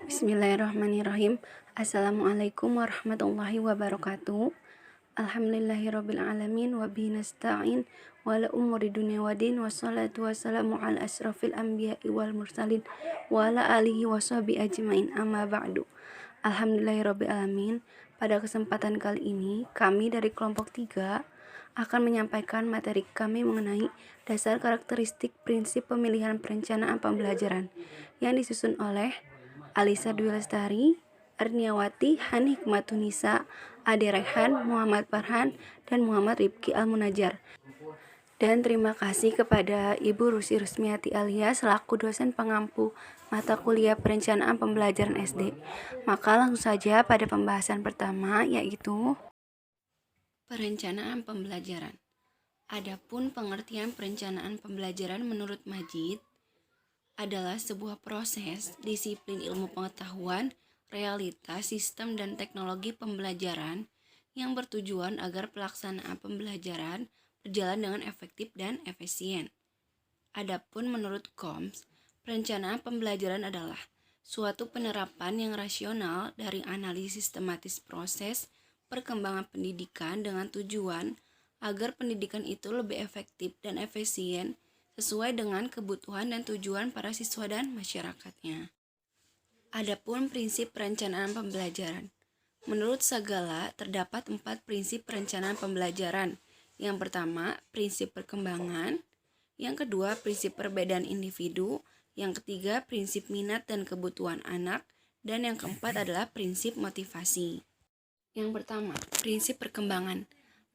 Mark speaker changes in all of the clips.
Speaker 1: Bismillahirrahmanirrahim. Assalamualaikum warahmatullahi wabarakatuh. Alhamdulillahirabbil alamin wa bihi nasta'in wa la umuri dunya waddin wassalatu wassalamu ala asrofil anbiya'i wal mursalin wa ala alihi wa sahbihi ajmain amma ba'du. Alhamdulillahirabbil alamin. Pada kesempatan kali ini kami dari kelompok 3 akan menyampaikan materi kami mengenai dasar karakteristik prinsip pemilihan perencanaan pembelajaran yang disusun oleh Alisa Dwi Lestari, Erniawati, Hani Hikmatunisa, Ade Rehan, Muhammad Farhan, dan Muhammad Rifki Al-Munajar. Dan terima kasih kepada Ibu Rusi Rusmiati Alia selaku dosen pengampu mata kuliah perencanaan pembelajaran SD. Maka langsung saja pada pembahasan pertama, yaitu perencanaan pembelajaran. Adapun pengertian perencanaan pembelajaran menurut Majid adalah sebuah proses, disiplin ilmu pengetahuan, realitas, sistem, dan teknologi pembelajaran yang bertujuan agar pelaksanaan pembelajaran berjalan dengan efektif dan efisien. Adapun menurut Combs, perencanaan pembelajaran adalah suatu penerapan yang rasional dari analisis sistematis proses perkembangan pendidikan dengan tujuan agar pendidikan itu lebih efektif dan efisien sesuai dengan kebutuhan dan tujuan para siswa dan masyarakatnya. Adapun prinsip perencanaan pembelajaran. Menurut Sagala, terdapat 4 prinsip perencanaan pembelajaran. Yang pertama, prinsip perkembangan. Yang kedua, prinsip perbedaan individu. Yang ketiga, prinsip minat dan kebutuhan anak. Dan yang keempat adalah prinsip motivasi. Yang pertama, prinsip perkembangan.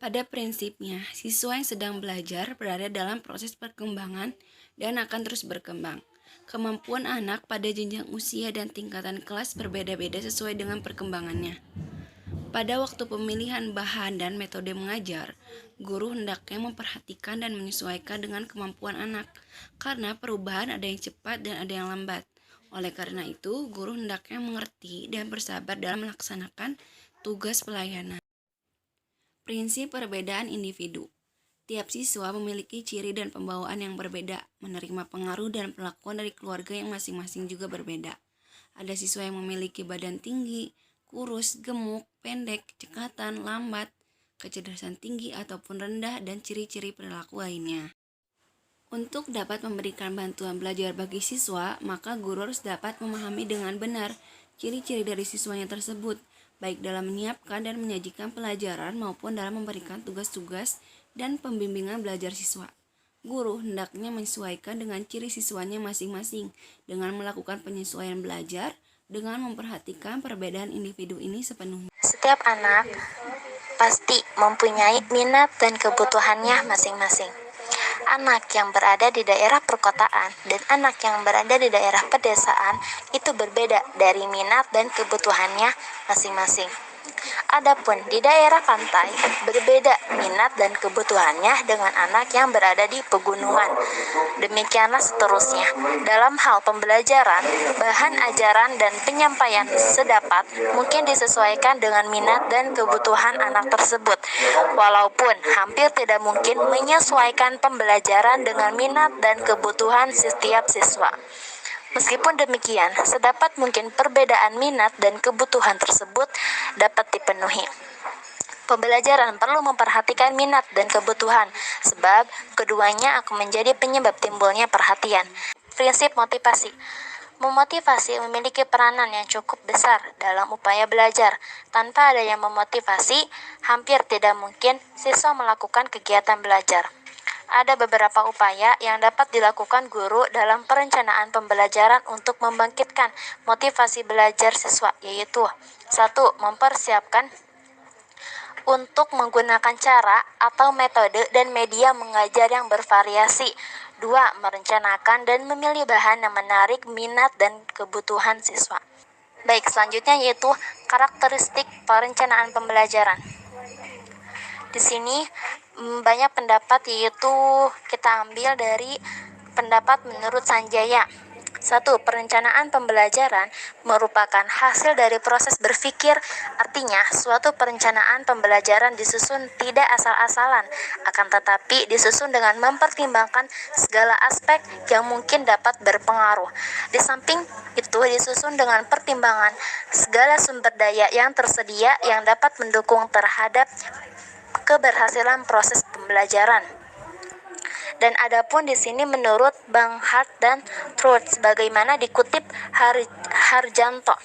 Speaker 1: Pada prinsipnya, siswa yang sedang belajar berada dalam proses perkembangan dan akan terus berkembang. Kemampuan anak pada jenjang usia dan tingkatan kelas berbeda-beda sesuai dengan perkembangannya. Pada waktu pemilihan bahan dan metode mengajar, guru hendaknya memperhatikan dan menyesuaikan dengan kemampuan anak, karena perubahan ada yang cepat dan ada yang lambat. Oleh karena itu, guru hendaknya mengerti dan bersabar dalam melaksanakan tugas pelayanan. Prinsip perbedaan individu. Tiap siswa memiliki ciri dan pembawaan yang berbeda, menerima pengaruh dan perlakuan dari keluarga yang masing-masing juga berbeda. Ada siswa yang memiliki badan tinggi, kurus, gemuk, pendek, cekatan, lambat, kecerdasan tinggi ataupun rendah, dan ciri-ciri perilaku lainnya. Untuk dapat memberikan bantuan belajar bagi siswa, maka guru harus dapat memahami dengan benar ciri-ciri dari siswanya tersebut, baik dalam menyiapkan dan menyajikan pelajaran maupun dalam memberikan tugas-tugas dan pembimbingan belajar siswa. Guru hendaknya menyesuaikan dengan ciri siswanya masing-masing dengan melakukan penyesuaian belajar dengan memperhatikan perbedaan individu ini sepenuhnya.
Speaker 2: Setiap anak pasti mempunyai minat dan kebutuhannya masing-masing. Anak yang berada di daerah perkotaan dan anak yang berada di daerah pedesaan itu berbeda dari minat dan kebutuhannya masing-masing. Adapun di daerah pantai berbeda minat dan kebutuhannya dengan anak yang berada di pegunungan. Demikianlah seterusnya. Dalam hal pembelajaran, bahan ajaran dan penyampaian sedapat mungkin disesuaikan dengan minat dan kebutuhan anak tersebut. Walaupun hampir tidak mungkin menyesuaikan pembelajaran dengan minat dan kebutuhan setiap siswa. Meskipun demikian, sedapat mungkin perbedaan minat dan kebutuhan tersebut dapat dipenuhi. Pembelajaran perlu memperhatikan minat dan kebutuhan, sebab keduanya akan menjadi penyebab timbulnya perhatian. Prinsip motivasi. Memotivasi memiliki peranan yang cukup besar dalam upaya belajar. Tanpa ada yang memotivasi, hampir tidak mungkin siswa melakukan kegiatan belajar. Ada beberapa upaya yang dapat dilakukan guru dalam perencanaan pembelajaran untuk membangkitkan motivasi belajar siswa, yaitu 1. Mempersiapkan untuk menggunakan cara atau metode dan media mengajar yang bervariasi. 2. Merencanakan dan memilih bahan yang menarik minat dan kebutuhan siswa. Baik, selanjutnya yaitu karakteristik perencanaan pembelajaran. Di sini banyak pendapat, yaitu kita ambil dari pendapat menurut Sanjaya. 1. Perencanaan pembelajaran merupakan hasil dari proses berpikir, artinya suatu perencanaan pembelajaran disusun tidak asal-asalan, akan tetapi disusun dengan mempertimbangkan segala aspek yang mungkin dapat berpengaruh. Di samping itu disusun dengan pertimbangan segala sumber daya yang tersedia yang dapat mendukung terhadap keberhasilan proses pembelajaran. Dan adapun di sini menurut Bang Hart dan Truth, sebagaimana dikutip Harjanto,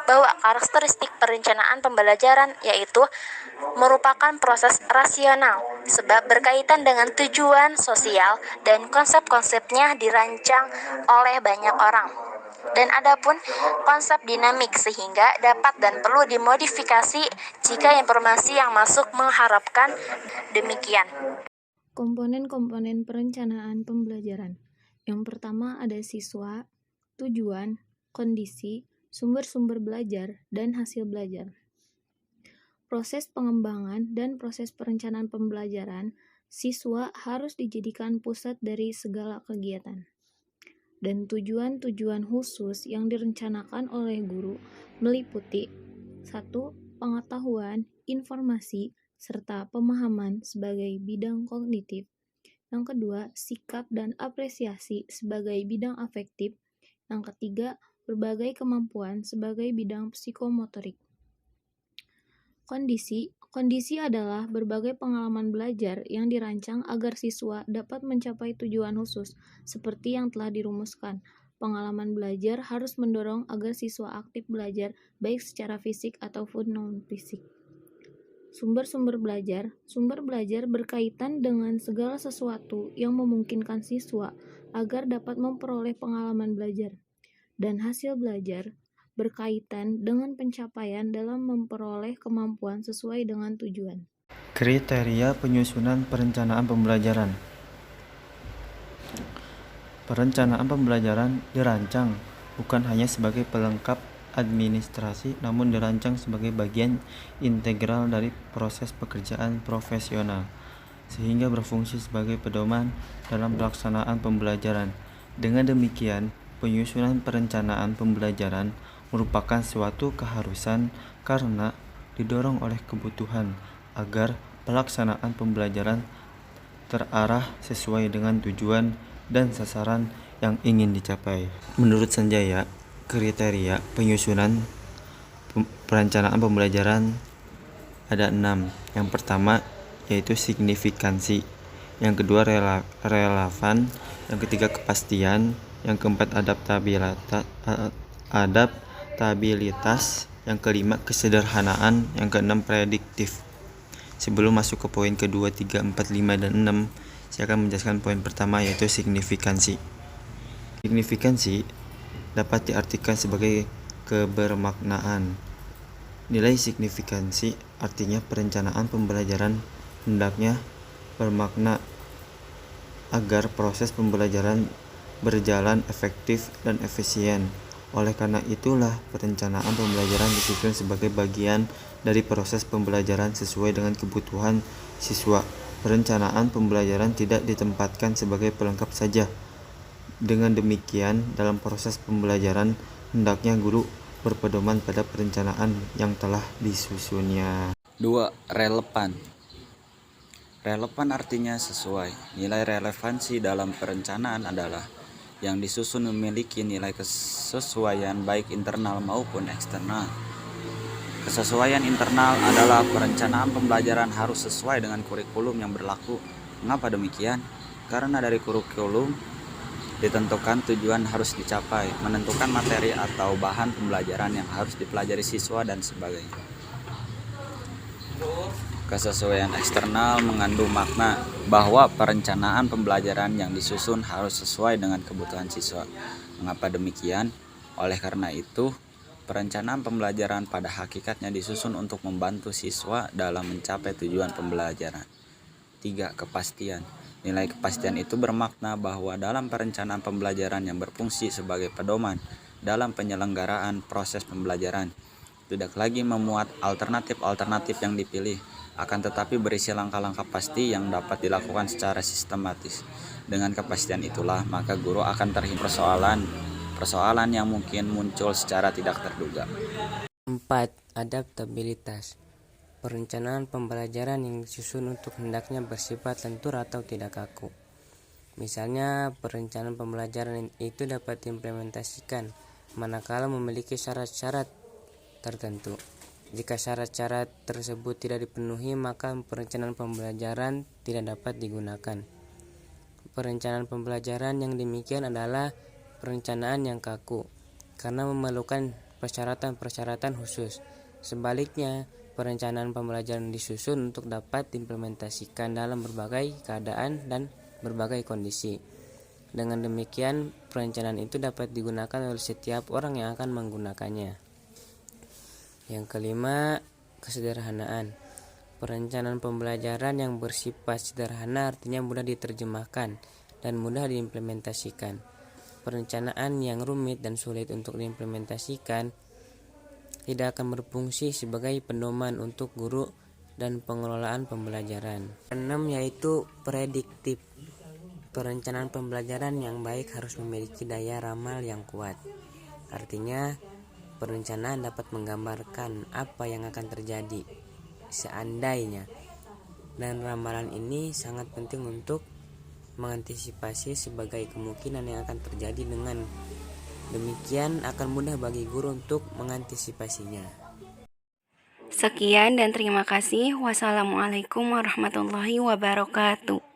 Speaker 2: bahwa karakteristik perencanaan pembelajaran yaitu merupakan proses rasional sebab berkaitan dengan tujuan sosial dan konsep-konsepnya dirancang oleh banyak orang. Dan adapun konsep dinamik sehingga dapat dan perlu dimodifikasi jika informasi yang masuk mengharapkan demikian.
Speaker 1: Komponen-komponen perencanaan pembelajaran. Yang pertama ada siswa, tujuan, kondisi, sumber-sumber belajar, dan hasil belajar. Proses pengembangan dan proses perencanaan pembelajaran, siswa harus dijadikan pusat dari segala kegiatan. Dan tujuan-tujuan khusus yang direncanakan oleh guru meliputi 1. Pengetahuan, informasi, serta pemahaman sebagai bidang kognitif. Yang kedua, sikap dan apresiasi sebagai bidang afektif. Yang ketiga, berbagai kemampuan sebagai bidang psikomotorik. Kondisi adalah berbagai pengalaman belajar yang dirancang agar siswa dapat mencapai tujuan khusus, seperti yang telah dirumuskan. Pengalaman belajar harus mendorong agar siswa aktif belajar, baik secara fisik ataupun non-fisik. Sumber belajar berkaitan dengan segala sesuatu yang memungkinkan siswa agar dapat memperoleh pengalaman belajar. Dan hasil belajar berkaitan dengan pencapaian dalam memperoleh kemampuan sesuai dengan tujuan.
Speaker 3: Kriteria penyusunan perencanaan pembelajaran. Perencanaan pembelajaran dirancang bukan hanya sebagai pelengkap administrasi, namun dirancang sebagai bagian integral dari proses pekerjaan profesional, sehingga berfungsi sebagai pedoman dalam pelaksanaan pembelajaran. Dengan demikian, penyusunan perencanaan pembelajaran merupakan suatu keharusan karena didorong oleh kebutuhan agar pelaksanaan pembelajaran terarah sesuai dengan tujuan dan sasaran yang ingin dicapai. Menurut Sanjaya, kriteria penyusunan perencanaan pembelajaran ada 6. Yang pertama yaitu signifikansi, yang kedua relevan, yang ketiga kepastian, yang keempat adaptabilitas, yang kelima kesederhanaan, yang keenam prediktif. Sebelum masuk ke poin kedua, 3, 4, 5, dan 6, saya akan menjelaskan poin pertama yaitu signifikansi. Signifikansi dapat diartikan sebagai kebermaknaan. Nilai signifikansi artinya perencanaan pembelajaran hendaknya bermakna agar proses pembelajaran berjalan efektif dan efisien. Oleh karena itulah perencanaan pembelajaran disusun sebagai bagian dari proses pembelajaran sesuai dengan kebutuhan siswa. Perencanaan pembelajaran tidak ditempatkan sebagai pelengkap saja. Dengan demikian, dalam proses pembelajaran, hendaknya guru berpedoman pada perencanaan yang telah disusunnya.
Speaker 4: 2. Relevan. Relevan artinya sesuai. Nilai relevansi dalam perencanaan adalah yang disusun memiliki nilai kesesuaian baik internal maupun eksternal. Kesesuaian internal adalah perencanaan pembelajaran harus sesuai dengan kurikulum yang berlaku. Mengapa demikian? Karena dari kurikulum ditentukan tujuan harus dicapai, menentukan materi atau bahan pembelajaran yang harus dipelajari siswa dan sebagainya. Kesesuaian eksternal mengandung makna bahwa perencanaan pembelajaran yang disusun harus sesuai dengan kebutuhan siswa. Mengapa demikian? Oleh karena itu, perencanaan pembelajaran pada hakikatnya disusun untuk membantu siswa dalam mencapai tujuan pembelajaran. 3. Kepastian. Nilai kepastian itu bermakna bahwa dalam perencanaan pembelajaran yang berfungsi sebagai pedoman dalam penyelenggaraan proses pembelajaran, tidak lagi memuat alternatif-alternatif yang dipilih, akan tetapi berisi langkah-langkah pasti yang dapat dilakukan secara sistematis. Dengan kepastian itulah, maka guru akan terhindar persoalan persoalan yang mungkin muncul secara tidak terduga.
Speaker 5: 4. Adaptabilitas. Perencanaan pembelajaran yang disusun untuk hendaknya bersifat lentur atau tidak kaku. Misalnya, perencanaan pembelajaran itu dapat diimplementasikan manakala memiliki syarat-syarat tertentu. Jika syarat-syarat tersebut tidak dipenuhi, maka perencanaan pembelajaran tidak dapat digunakan. Perencanaan pembelajaran yang demikian adalah perencanaan yang kaku, karena memerlukan persyaratan-persyaratan khusus. Sebaliknya, perencanaan pembelajaran disusun untuk dapat diimplementasikan dalam berbagai keadaan dan berbagai kondisi. Dengan demikian, perencanaan itu dapat digunakan oleh setiap orang yang akan menggunakannya. Yang kelima, kesederhanaan. Perencanaan pembelajaran yang bersifat sederhana artinya mudah diterjemahkan dan mudah diimplementasikan. Perencanaan yang rumit dan sulit untuk diimplementasikan tidak akan berfungsi sebagai pedoman untuk guru dan pengelolaan pembelajaran. 6 yaitu prediktif. Perencanaan pembelajaran yang baik harus memiliki daya ramal yang kuat. Artinya, perencanaan dapat menggambarkan apa yang akan terjadi seandainya. Dan ramalan ini sangat penting untuk mengantisipasi sebagai kemungkinan yang akan terjadi. Dengan demikian akan mudah bagi guru untuk mengantisipasinya.
Speaker 1: Sekian dan terima kasih. Wassalamualaikum warahmatullahi wabarakatuh.